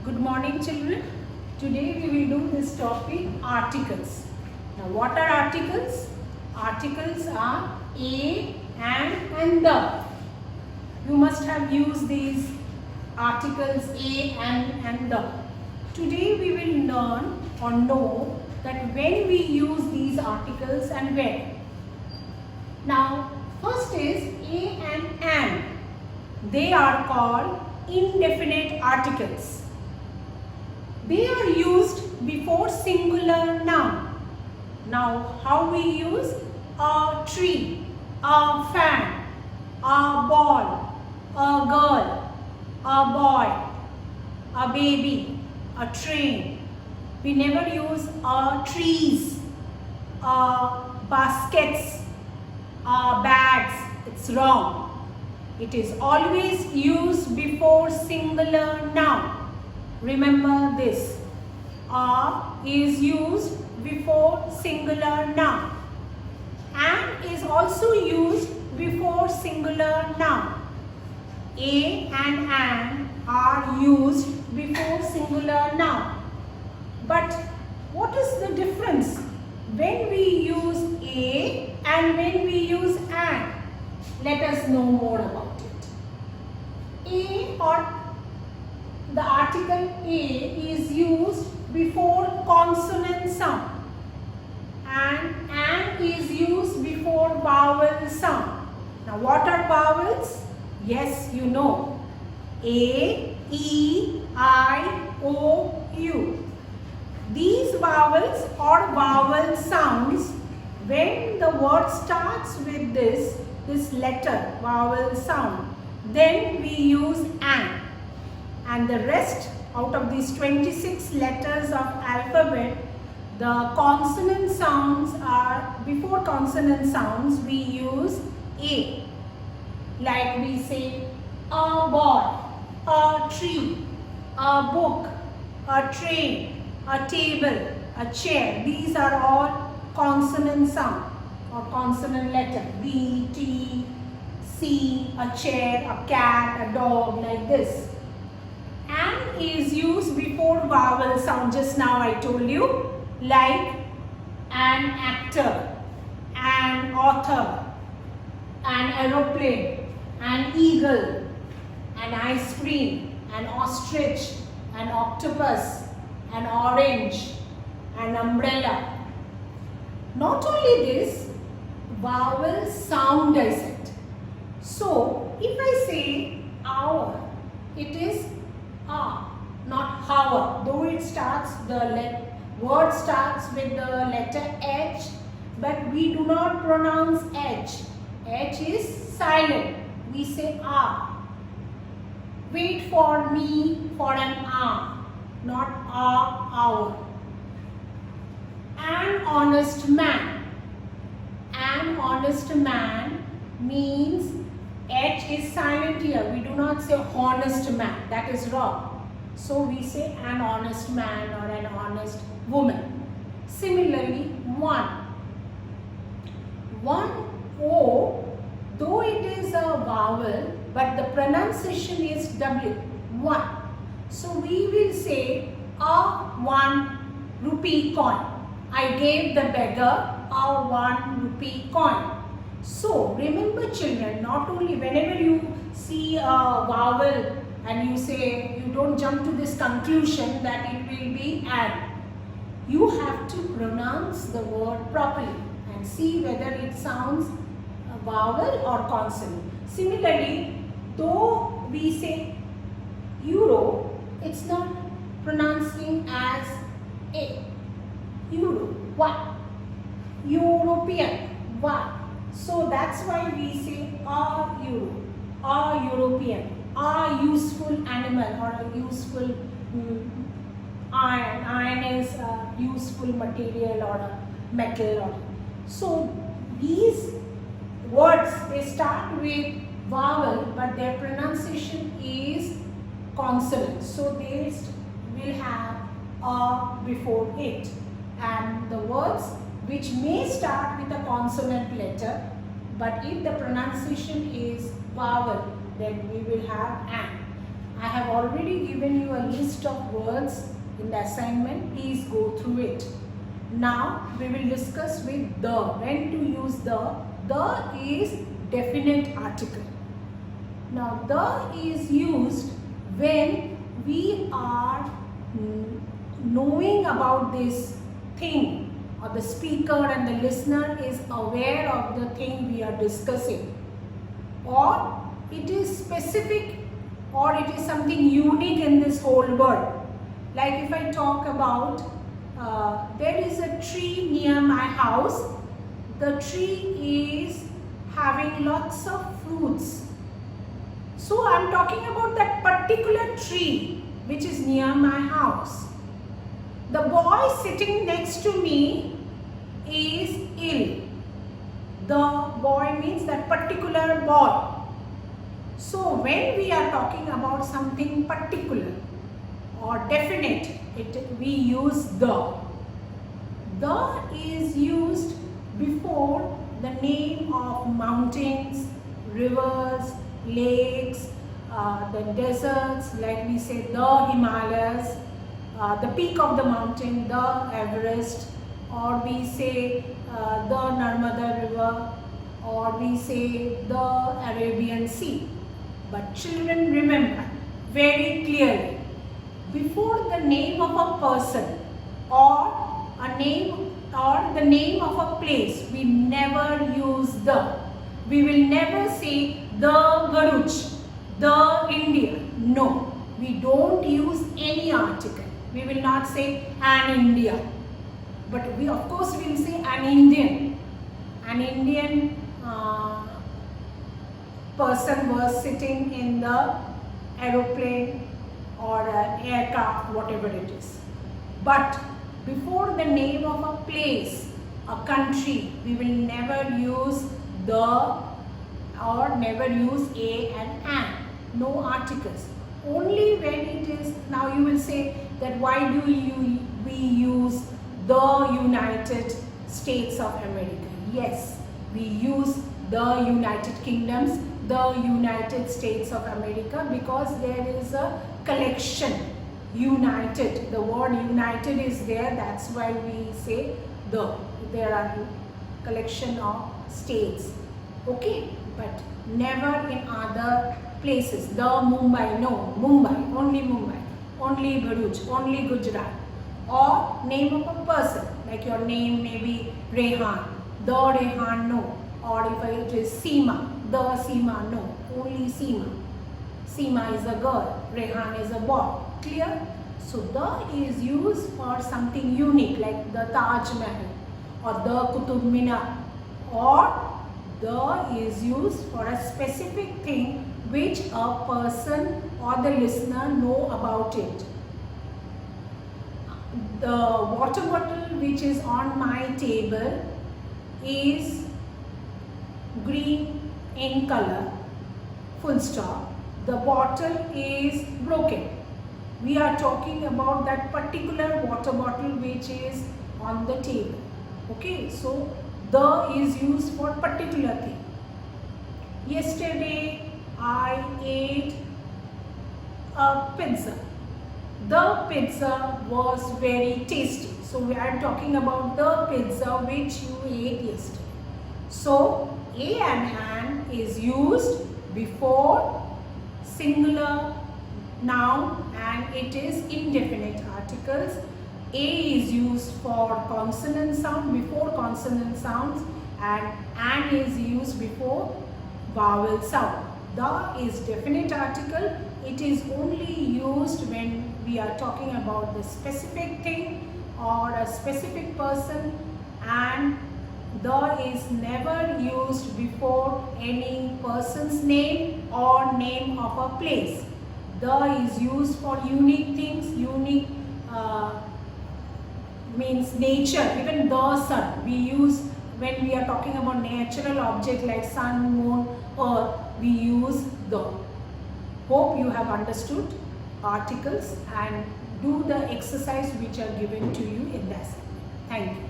Good morning, children. Today we will do this topic, articles. Now what are articles? Articles are a, and the. You must have used these articles a, and the. Today we will learn or know that when we use these articles and where. Now first is a and an. They are called indefinite articles. They are used before singular noun. Now how we use? A tree, a fan, a ball, a girl, a boy, a baby, a train. We never use trees, baskets, bags. It's wrong. It is always used before singular noun. Remember this. Is used before singular noun. And is also used before singular noun. A and an are used before singular noun. But what is the difference when we use a and when we use an? Let us know more about it. A or the article a is used before consonant sound and an is used before vowel sound. Now what are vowels? Yes, you know. A, E, I, O, U. These vowels or vowel sounds, when the word starts with this letter, vowel sound, then we use an. And the rest, out of these 26 letters of alphabet, the consonant sounds are, before consonant sounds, we use a. Like we say, a ball, a tree, a book, a train, a table, a chair. These are all consonant sound or consonant letter. B, T, C, a chair, a cat, a dog, like this. An is used before vowel sound. Just now I told you, like an actor, an author, an aeroplane, an eagle, an ice cream, an ostrich, an octopus, an orange, an umbrella. Not only this, vowel sound I said. So if I say hour, it is not hour. Though it starts, the word starts with the letter H, but we do not pronounce H. H is silent. We say Wait for me for an not hour. An honest man. An honest man means H is silent here. We do not say honest man. That is wrong. So we say an honest man or an honest woman. Similarly, one. One O, though it is a vowel, but the pronunciation is W. One. So we will say a 1 rupee coin. I gave the beggar a 1 rupee coin. So remember children, not only whenever you see a vowel and you say, you don't jump to this conclusion that it will be an. You have to pronounce the word properly and see whether it sounds a vowel or consonant. Similarly, though we say euro, it's not pronouncing as a. Euro, what? European, what? So that's why we say a euro, a European, a useful animal or a useful iron. Iron is a useful material or a metal. So these words, they start with vowel but their pronunciation is consonant. So they will have a before it. And the words which may start with a consonant letter, but if the pronunciation is vowel, then we will have an. I have already given you a list of words in the assignment. Please go through it. Now we will discuss with the. When to use the? The is definite article. Now the is used when we are knowing about this thing, or the speaker and the listener is aware of the thing we are discussing, or it is specific, or it is something unique in this whole world. Like if I talk about there is a tree near my house, the tree is having lots of fruits. So I am talking about that particular tree which is near my house. The boy sitting next to me is ill. The boy means that particular boy. So when we are talking about something particular or definite, we use the. The is used before the name of mountains, rivers, lakes, the deserts, like we say the Himalayas, the peak of the mountain, the Everest, or we say the Narmada river, or we say the Arabian Sea. But children, remember very clearly, before the name of a person or a name or the name of a place, we never use the. We will never say the Garuch, the India. No, we don't use any article. We will not say an India. But we of course will say an Indian. An Indian person was sitting in the aeroplane or an aircraft, whatever it is. But before the name of a place, a country, we will never use the or never use a and an. No articles. Only when it is, now you will say that why do we use the United States of America? Yes, we use the United Kingdoms, the United States of America, because there is a collection, united. The word united is there, that's why we say the. There are collection of states. Okay, but never in other places. The Mumbai, no, Mumbai, only Bharuch, only Gujarat. Or name of a person, like your name may be Rehan, the Rehan, no. Or if it is Seema, the Seema, no, only Seema. Seema is a girl, Rehan is a boy. Clear? So the is used for something unique, like the Taj Mahal or the Qutub Minar, or the is used for a specific thing which a person or the listener know about it. The water bottle which is on my table is green in color, full stop. The bottle is broken. We are talking about that particular water bottle which is on the table. Okay, so the is used for particular thing. Yesterday I ate a pizza. The pizza was very tasty. So we are talking about the pizza which you ate yesterday. So a and an is used before singular noun and it is indefinite articles. A is used for consonant sound, before consonant sounds, and an is used before vowel sound. The is definite article. It is only used when we are talking about the specific thing or a specific person, and the is never used before any person's name or name of a place. The is used for unique things. Unique means nature. Even the sun we use when we are talking about natural object like sun, moon, earth, we use the. Hope you have understood articles and do the exercise which are given to you in the assignment. Thank you.